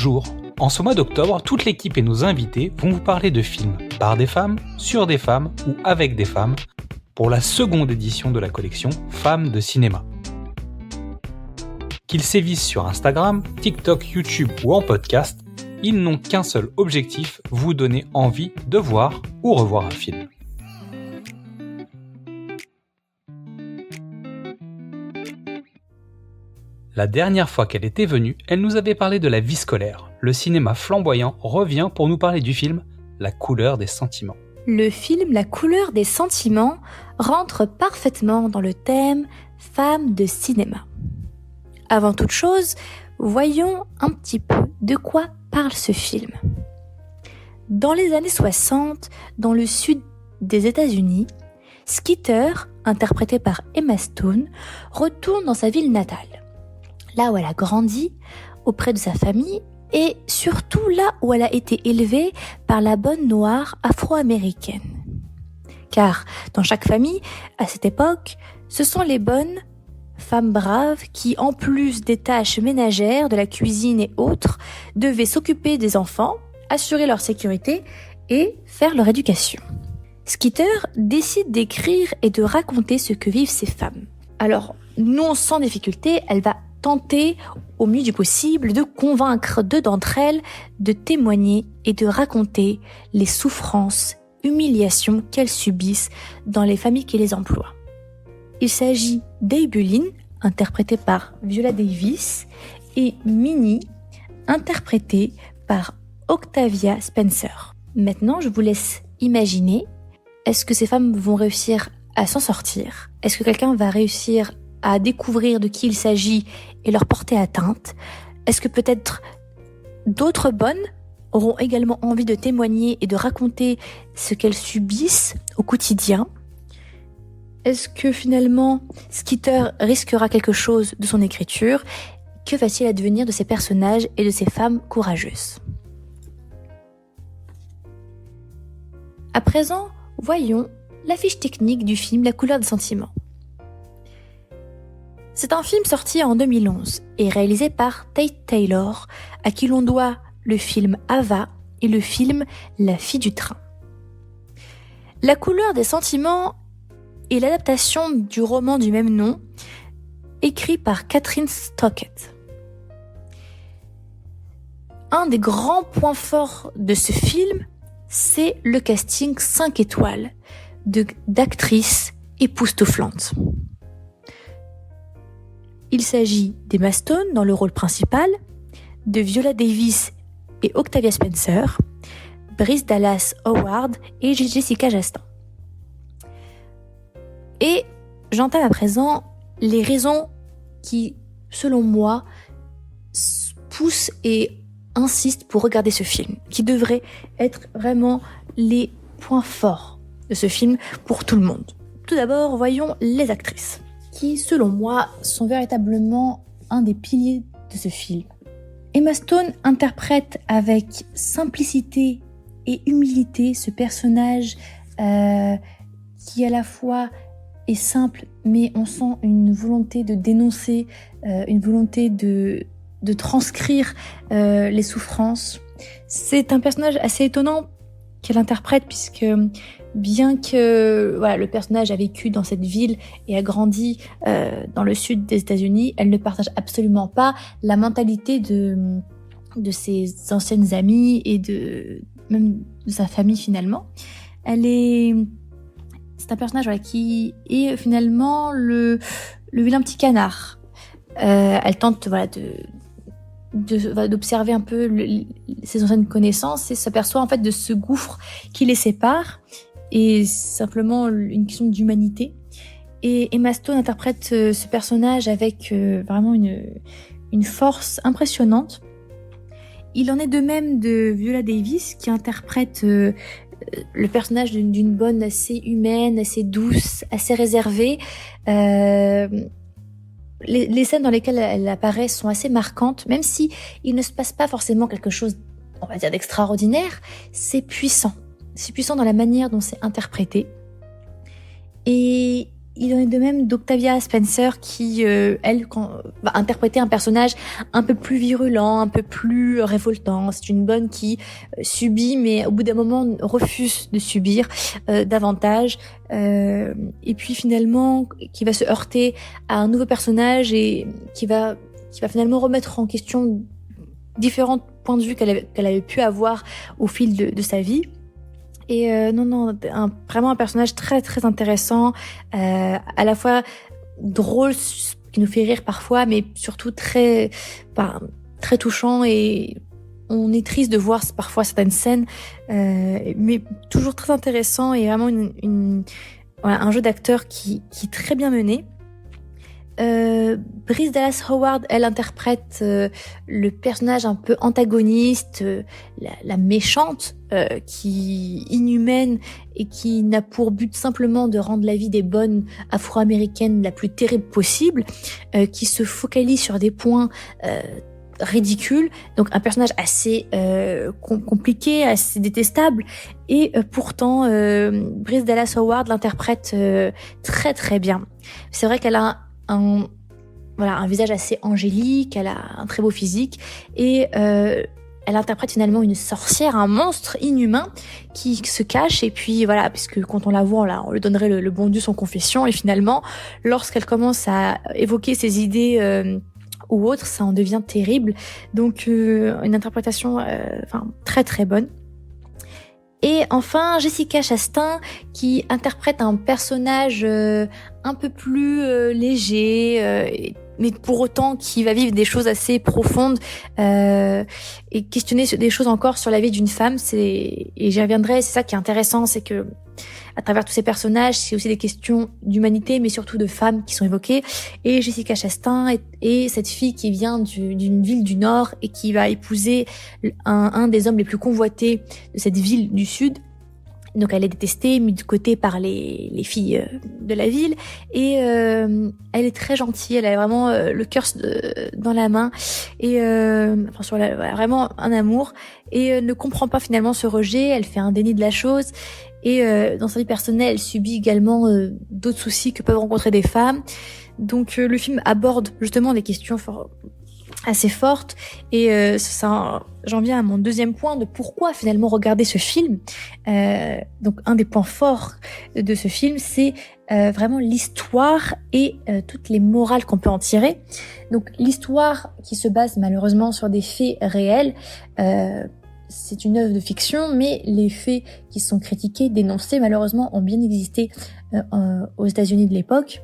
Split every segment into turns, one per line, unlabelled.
Bonjour. En ce mois d'octobre, toute l'équipe et nos invités vont vous parler de films par des femmes, sur des femmes ou avec des femmes pour la seconde édition de la collection Femmes de cinéma. Qu'ils sévissent sur Instagram, TikTok, YouTube ou en podcast, ils n'ont qu'un seul objectif, vous donner envie de voir ou revoir un film. La dernière fois qu'elle était venue, elle nous avait parlé de la vie scolaire. Le cinéma flamboyant revient pour nous parler du film La couleur des sentiments.
Le film La couleur des sentiments rentre parfaitement dans le thème Femmes de cinéma. Avant toute chose, voyons un petit peu de quoi parle ce film. Dans les années 60, dans le sud des États-Unis, Skeeter, interprétée par Emma Stone, retourne dans sa ville natale. Là où elle a grandi, auprès de sa famille, et surtout là où elle a été élevée par la bonne noire afro-américaine. Car dans chaque famille, à cette époque, ce sont les bonnes femmes braves qui, en plus des tâches ménagères, de la cuisine et autres, devaient s'occuper des enfants, assurer leur sécurité et faire leur éducation. Skeeter décide d'écrire et de raconter ce que vivent ces femmes. Alors, non sans difficulté, elle va tenter, au mieux du possible, de convaincre deux d'entre elles de témoigner et de raconter les souffrances, humiliations qu'elles subissent dans les familles qui les emploient. Il s'agit d'Abeline, interprétée par Viola Davis, et Minnie, interprétée par Octavia Spencer. Maintenant, je vous laisse imaginer, est-ce que ces femmes vont réussir à s'en sortir ? Est-ce que quelqu'un va réussir à découvrir de qui il s'agit et leur porter atteinte? Est-ce que peut-être d'autres bonnes auront également envie de témoigner et de raconter ce qu'elles subissent au quotidien? Est-ce que finalement Skeeter risquera quelque chose de son écriture? Que va-t-il advenir de ces personnages et de ces femmes courageuses? À présent, voyons la fiche technique du film La couleur des sentiments. C'est un film sorti en 2011 et réalisé par Tate Taylor, à qui l'on doit le film Ava et le film La fille du train. La couleur des sentiments est l'adaptation du roman du même nom, écrit par Catherine Stockett. Un des grands points forts de ce film, c'est le casting 5 étoiles d'actrices époustouflantes. Il s'agit d'Emma Stone dans le rôle principal, de Viola Davis et Octavia Spencer, Bryce Dallas Howard et Jessica Chastain. Et j'entame à présent les raisons qui, selon moi, poussent et insistent pour regarder ce film, qui devraient être vraiment les points forts de ce film pour tout le monde. Tout d'abord, voyons les actrices, qui, selon moi, sont véritablement un des piliers de ce film. Emma Stone interprète avec simplicité et humilité ce personnage qui à la fois est simple, mais on sent une volonté de dénoncer, une volonté de transcrire les souffrances. C'est un personnage assez étonnant qu'elle interprète, puisque bien que le personnage a vécu dans cette ville et a grandi dans le sud des États-Unis, elle ne partage absolument pas la mentalité de ses anciennes amies et même de sa famille finalement. C'est un personnage qui est finalement le vilain petit canard. Elle tente d'observer un peu ses anciennes connaissances et s'aperçoit en fait de ce gouffre qui les sépare, et c'est simplement une question d'humanité. Et Emma Stone interprète ce personnage avec vraiment une force impressionnante. Il en est de même de Viola Davis, qui interprète le personnage d'une bonne assez humaine, assez douce, assez réservée. Les scènes dans lesquelles elle apparaît sont assez marquantes, même si il ne se passe pas forcément quelque chose, on va dire, d'extraordinaire. C'est puissant dans la manière dont c'est interprété. Et il en est de même d'Octavia Spencer qui, elle, va interpréter un personnage un peu plus virulent, un peu plus révoltant. C'est une bonne qui subit, mais au bout d'un moment refuse de subir davantage. Et puis finalement, qui va se heurter à un nouveau personnage et qui va finalement remettre en question différents points de vue qu'elle avait pu avoir au fil de sa vie. Et vraiment un personnage très très intéressant, à la fois drôle, qui nous fait rire parfois, mais surtout très touchant, et on est triste de voir parfois certaines scènes, mais toujours très intéressant, et vraiment un jeu d'acteur qui est très bien mené. Bryce Dallas Howard, elle interprète le personnage un peu antagoniste, la méchante, qui inhumaine et qui n'a pour but simplement de rendre la vie des bonnes afro-américaines la plus terrible possible, qui se focalise sur des points ridicules, donc un personnage assez compliqué, assez détestable, et pourtant Bryce Dallas Howard l'interprète très très bien. C'est vrai qu'elle a un visage assez angélique, elle a un très beau physique, et elle interprète finalement une sorcière, un monstre inhumain qui se cache, et puis voilà, puisque quand on la voit, on lui donnerait le bon Dieu sans confession, et finalement, lorsqu'elle commence à évoquer ses idées ou autres, ça en devient terrible. Donc une interprétation très très bonne. Et enfin, Jessica Chastain, qui interprète un personnage un peu plus léger, mais pour autant qui va vivre des choses assez profondes, et questionner des choses encore sur la vie d'une femme. Et j'y reviendrai, c'est ça qui est intéressant, c'est que à travers tous ces personnages, c'est aussi des questions d'humanité, mais surtout de femmes qui sont évoquées. Et Jessica Chastain est cette fille qui vient d'une ville du Nord et qui va épouser un des hommes les plus convoités de cette ville du Sud. Donc elle est détestée, mise de côté par les filles de la ville, et elle est très gentille, elle a vraiment le cœur dans la main, et vraiment un amour, et ne comprend pas finalement ce rejet. Elle fait un déni de la chose, et dans sa vie personnelle, elle subit également d'autres soucis que peuvent rencontrer des femmes. Donc le film aborde justement des questions assez forte, et j'en viens à mon deuxième point de pourquoi finalement regarder ce film. Donc un des points forts de ce film, c'est vraiment l'histoire et toutes les morales qu'on peut en tirer. Donc l'histoire qui se base malheureusement sur des faits réels, c'est une œuvre de fiction, mais les faits qui sont critiqués, dénoncés, malheureusement ont bien existé aux États-Unis de l'époque,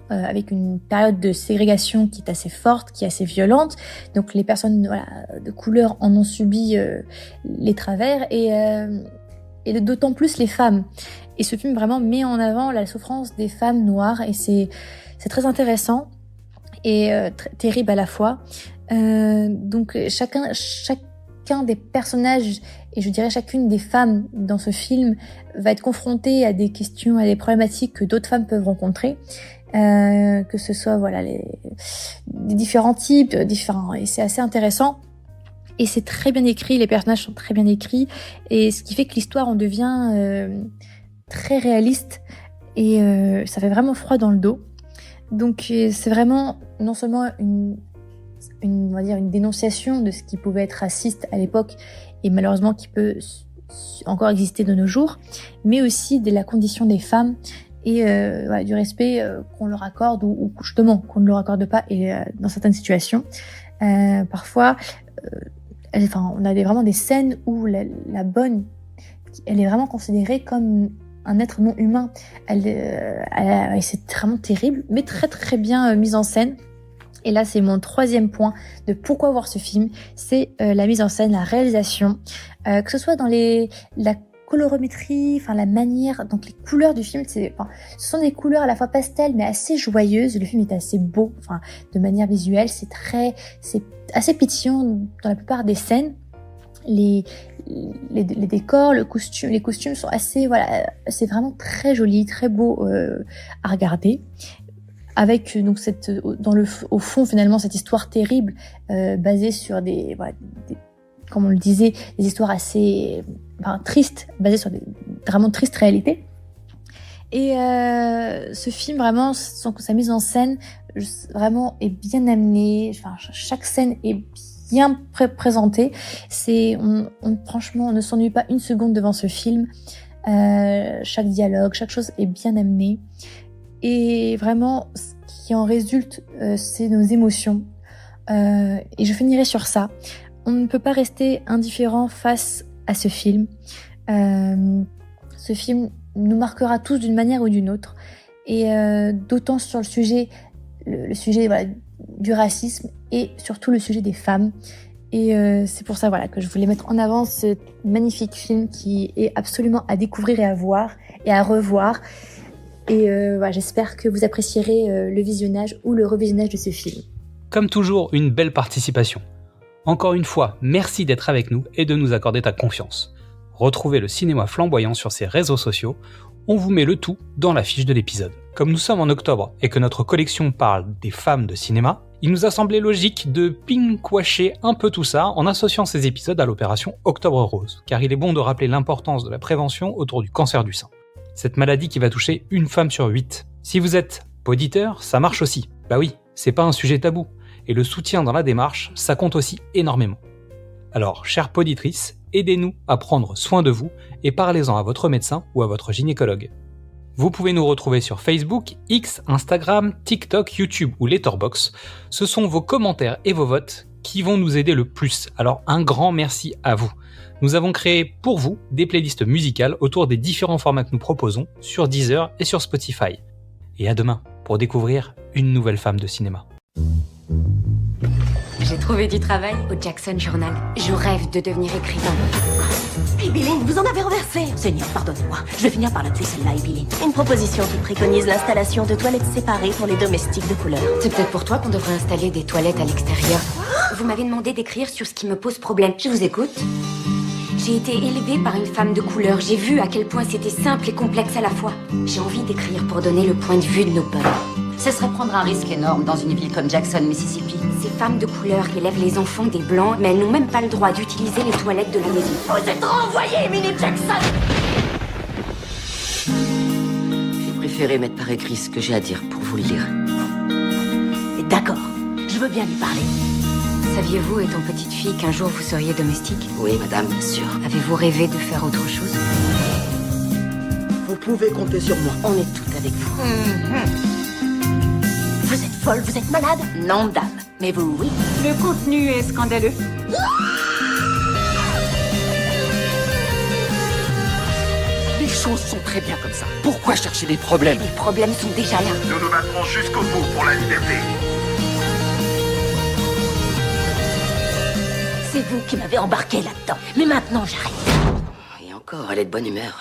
avec une période de ségrégation qui est assez forte, qui est assez violente. Donc les personnes de couleur en ont subi les travers, et d'autant plus les femmes. Et ce film vraiment met en avant la souffrance des femmes noires, et c'est très intéressant et terrible à la fois. Donc chacun des personnages, et je dirais chacune des femmes dans ce film, va être confrontée à des questions, à des problématiques que d'autres femmes peuvent rencontrer. Que ce soit des différents types, et c'est assez intéressant, et c'est très bien écrit, les personnages sont très bien écrits, et ce qui fait que l'histoire en devient très réaliste, et ça fait vraiment froid dans le dos. Donc c'est vraiment non seulement on va dire une dénonciation de ce qui pouvait être raciste à l'époque, et malheureusement qui peut encore exister de nos jours, mais aussi de la condition des femmes, et du respect qu'on leur accorde, ou justement qu'on ne leur accorde pas, et dans certaines situations. Parfois, on a vraiment des scènes où la bonne, elle est vraiment considérée comme un être non humain. C'est vraiment terrible, mais très très bien mise en scène. Et là, c'est mon troisième point de pourquoi voir ce film, c'est la mise en scène, la réalisation, que ce soit dans la colorimétrie, la manière, donc les couleurs du film, ce sont des couleurs à la fois pastel mais assez joyeuses. Le film est assez beau, de manière visuelle, c'est assez pétillant dans la plupart des scènes. Les décors, les costumes sont assez, c'est vraiment très joli, très beau à regarder. Avec donc au fond finalement cette histoire terrible basée sur comme on le disait, des histoires assez tristes, basées sur des vraiment tristes réalités. Et ce film, vraiment, sa mise en scène, vraiment, est bien amenée. Enfin, chaque scène est bien présentée. Franchement, on ne s'ennuie pas une seconde devant ce film. Chaque dialogue, chaque chose est bien amenée. Et vraiment, ce qui en résulte, c'est nos émotions. Et je finirai sur ça. On ne peut pas rester indifférent face à ce film. Ce film nous marquera tous d'une manière ou d'une autre. Et d'autant sur le sujet voilà, du racisme et surtout le sujet des femmes. Et c'est pour ça voilà, que je voulais mettre en avant ce magnifique film qui est absolument à découvrir et à voir et à revoir. Et voilà, j'espère que vous apprécierez le visionnage ou le revisionnage de ce film.
Comme toujours, une belle participation. Encore une fois, merci d'être avec nous et de nous accorder ta confiance. Retrouvez le cinéma flamboyant sur ses réseaux sociaux. On vous met le tout dans la fiche de l'épisode. Comme nous sommes en octobre et que notre collection parle des femmes de cinéma, il nous a semblé logique de pinkwasher un peu tout ça en associant ces épisodes à l'opération Octobre Rose, car il est bon de rappeler l'importance de la prévention autour du cancer du sein. Cette maladie qui va toucher une femme sur 8. Si vous êtes poditeur, ça marche aussi. Bah oui, c'est pas un sujet tabou. Et le soutien dans la démarche, ça compte aussi énormément. Alors, chères poditrices, aidez-nous à prendre soin de vous et parlez-en à votre médecin ou à votre gynécologue. Vous pouvez nous retrouver sur Facebook, X, Instagram, TikTok, YouTube ou Letterboxd. Ce sont vos commentaires et vos votes qui vont nous aider le plus. Alors un grand merci à vous. Nous avons créé pour vous des playlists musicales autour des différents formats que nous proposons sur Deezer et sur Spotify. Et à demain pour découvrir une nouvelle femme de cinéma.
J'ai trouvé du travail au Jackson Journal. Je rêve de devenir écrivain.
Ebeline, vous en avez renversé. Seigneur, pardonnez-moi. Je vais finir par la tuer celle-là, Ebeline. Une proposition qui préconise l'installation de toilettes séparées pour les domestiques de couleur.
C'est peut-être pour toi qu'on devrait installer des toilettes à l'extérieur. Vous m'avez demandé d'écrire sur ce qui me pose problème. Je vous écoute. J'ai été élevée par une femme de couleur. J'ai vu à quel point c'était simple et complexe à la fois. J'ai envie d'écrire pour donner le point de vue de nos peuples.
Ce serait prendre un risque énorme dans une ville comme Jackson, Mississippi.
Ces femmes de couleur qui élèvent les enfants des blancs, mais elles n'ont même pas le droit d'utiliser les toilettes de la maison.
Vous êtes renvoyée, Minnie Jackson.
J'ai préféré mettre par écrit ce que j'ai à dire pour vous le lire.
D'accord, je veux bien lui parler.
Saviez-vous, étant petite fille, qu'un jour vous seriez domestique?
Oui, madame, bien sûr.
Avez-vous rêvé de faire autre chose?
Vous pouvez compter sur moi. On est toutes avec vous.
Vous êtes folle, vous êtes malade?
Non, dame. Mais vous, oui.
Le contenu est scandaleux.
Les choses sont très bien comme ça. Pourquoi chercher des problèmes?
Les problèmes sont déjà là.
Nous nous battrons jusqu'au bout pour la liberté.
C'est vous qui m'avez embarqué là-dedans. Mais maintenant, j'arrête.
Et encore, elle est de bonne humeur.